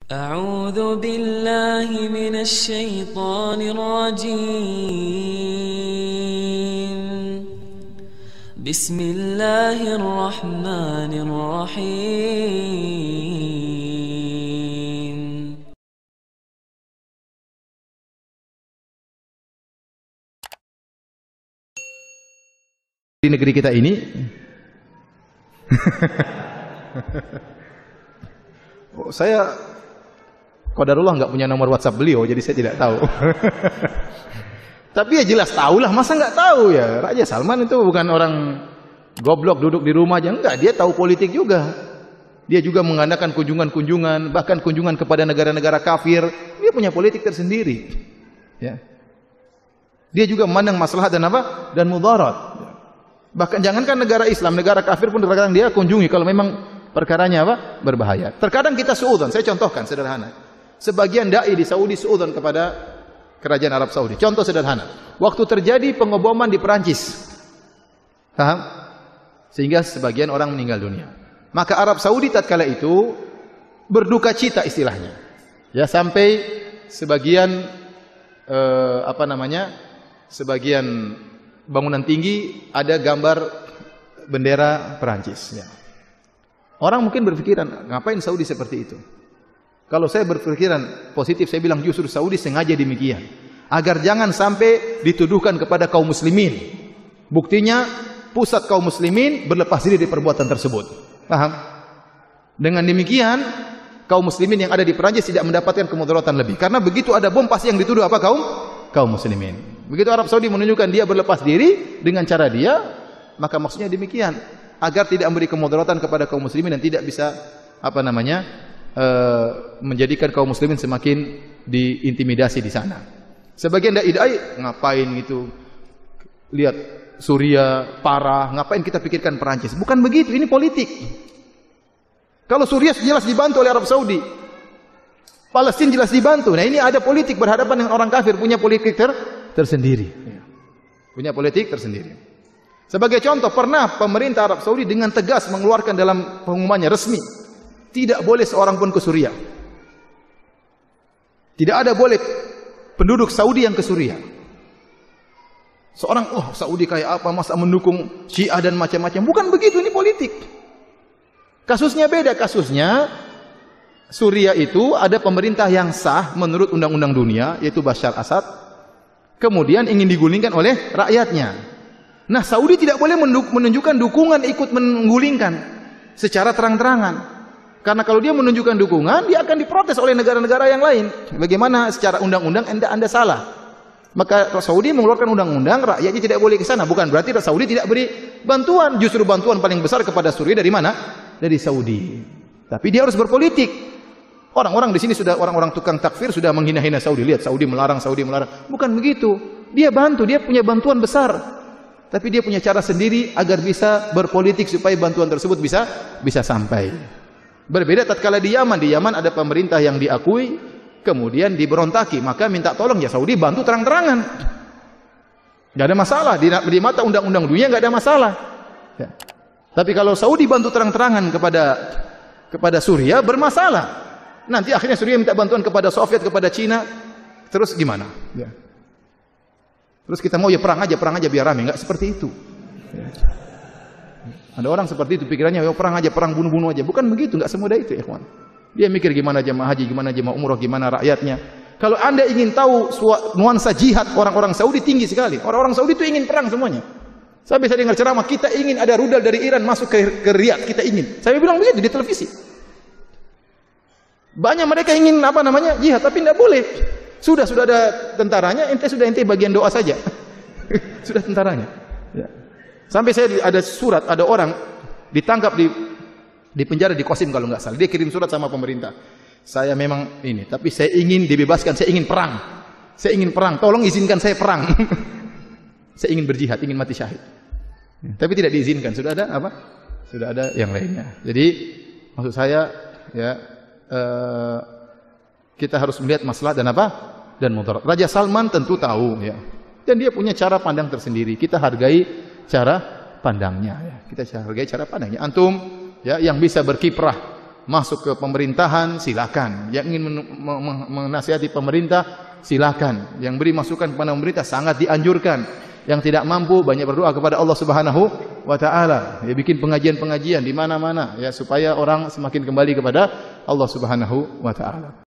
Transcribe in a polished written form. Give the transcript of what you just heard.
أعوذ بالله من الشيطان الرجيم بسم الله الرحمن الرحيم Di negeri kita ini saya qadarullah nggak punya nomor WhatsApp beliau, jadi saya tidak tahu. Tapi ya jelas tahulah, masa nggak tahu ya? Raja Salman itu bukan orang goblok duduk di rumah aja, enggak, dia tahu politik juga. Dia juga mengadakan kunjungan-kunjungan, bahkan kunjungan kepada negara-negara kafir. Dia punya politik tersendiri. Ya. Dia juga memandang maslahat dan apa? Dan mudarat. Bahkan jangankan negara Islam, negara kafir pun terkadang dia kunjungi kalau memang perkaranya apa? Berbahaya. Terkadang kita suudzon, saya contohkan sederhana. Sebagian dai di Saudi suudzon kepada kerajaan Arab Saudi. Contoh sederhana. Waktu terjadi pengeboman di Perancis. Paham? Sehingga sebagian orang meninggal dunia. Maka Arab Saudi tatkala itu berduka cita istilahnya. Ya, sampai sebagian sebagian bangunan tinggi ada gambar bendera Perancis. Ya. Orang mungkin berpikiran, ngapain Saudi seperti itu? Kalau saya berpikiran positif, saya bilang justru Saudi sengaja demikian. Agar jangan sampai dituduhkan kepada kaum muslimin. Buktinya, pusat kaum muslimin berlepas diri dari perbuatan tersebut. Paham? Dengan demikian, kaum muslimin yang ada di Perancis tidak mendapatkan kemudaratan lebih. Karena begitu ada bom pasti yang dituduh apa kaum muslimin. Begitu Arab Saudi menunjukkan dia berlepas diri dengan cara dia, maka maksudnya demikian. Agar tidak memberi kemudaratan kepada kaum muslimin dan tidak bisa menjadikan kaum muslimin semakin diintimidasi di sana. Sebagian dai ngapain gitu? Lihat Suriah parah, ngapain kita pikirkan Perancis? Bukan begitu, ini politik. Kalau Suriah jelas dibantu oleh Arab Saudi, Palestina jelas dibantu. Nah, ini ada politik berhadapan dengan orang kafir, punya politik tersendiri. Punya politik tersendiri. Sebagai contoh, pernah pemerintah Arab Saudi dengan tegas mengeluarkan dalam pengumumannya resmi, tidak boleh seorang pun ke Suriah. Tidak ada boleh penduduk Saudi yang ke Suriah. Seorang, Saudi kayak apa, masa mendukung Syiah dan macam-macam. Bukan begitu, ini politik. Kasusnya beda, kasusnya Suriah itu ada pemerintah yang sah menurut undang-undang dunia, yaitu Bashar Assad. Kemudian ingin digulingkan oleh rakyatnya. Nah, Saudi tidak boleh menunjukkan dukungan ikut menggulingkan secara terang-terangan. Karena kalau dia menunjukkan dukungan, dia akan diprotes oleh negara-negara yang lain. Bagaimana secara undang-undang Anda salah. Maka Saudi mengeluarkan undang-undang, rakyatnya tidak boleh ke sana. Bukan berarti Saudi tidak beri bantuan. Justru bantuan paling besar kepada Suriah dari mana? Dari Saudi. Tapi dia harus berpolitik. Orang-orang di sini sudah, orang-orang tukang takfir sudah menghina-hina Saudi. Lihat, Saudi melarang. Bukan begitu. Dia bantu, dia punya bantuan besar. Tapi dia punya cara sendiri agar bisa berpolitik supaya bantuan tersebut bisa sampai. Berbeda tatkala di Yaman. Di Yaman ada pemerintah yang diakui, kemudian diberontaki, maka minta tolong ya Saudi bantu terang-terangan. Tidak ada masalah di mata undang-undang dunia, nggak ada masalah. Ya. Tapi kalau Saudi bantu terang-terangan kepada Suriah bermasalah. Nanti akhirnya Suriah minta bantuan kepada Soviet, kepada Cina, terus gimana? Ya. Terus kita mau ya perang aja biar rame, nggak seperti itu. Ya. Ada orang seperti itu pikirannya, ya perang aja, perang bunuh-bunuh aja. Bukan begitu, nggak semudah itu, ya kawan. Dia mikir gimana jemaah haji, gimana jemaah umroh, gimana rakyatnya. Kalau Anda ingin tahu nuansa jihad orang-orang Saudi tinggi sekali. Orang-orang Saudi itu ingin perang semuanya. Saya bisa dengar ceramah, kita ingin ada rudal dari Iran masuk ke Riyadh, kita ingin. Saya bilang begitu di televisi. Banyak mereka ingin jihad, tapi tidak boleh. Sudah ada tentaranya, ente bagian doa saja. Sudah tentaranya. Ya. Sampai saya ada surat, ada orang ditangkap di penjara di Qasim kalau nggak salah. Dia kirim surat sama pemerintah. Saya memang ini, tapi saya ingin dibebaskan, saya ingin perang. Saya ingin perang, tolong izinkan saya perang. Saya ingin berjihad, ingin mati syahid. Tapi tidak diizinkan. Sudah ada apa? Sudah ada yang lainnya. Jadi maksud saya ya kita harus melihat maslahat dan apa? Dan mudarat. Raja Salman tentu tahu ya. Dan dia punya cara pandang tersendiri. Kita hargai cara pandangnya ya. Kita hargai cara pandangnya. Antum ya yang bisa berkiprah masuk ke pemerintahan, silakan. Yang ingin menasihati pemerintah, silakan. Yang beri masukan kepada pemerintah sangat dianjurkan. Yang tidak mampu banyak berdoa kepada Allah Subhanahu wa taala. Ya, bikin pengajian-pengajian di mana-mana ya supaya orang semakin kembali kepada Allah Subhanahu wa taala.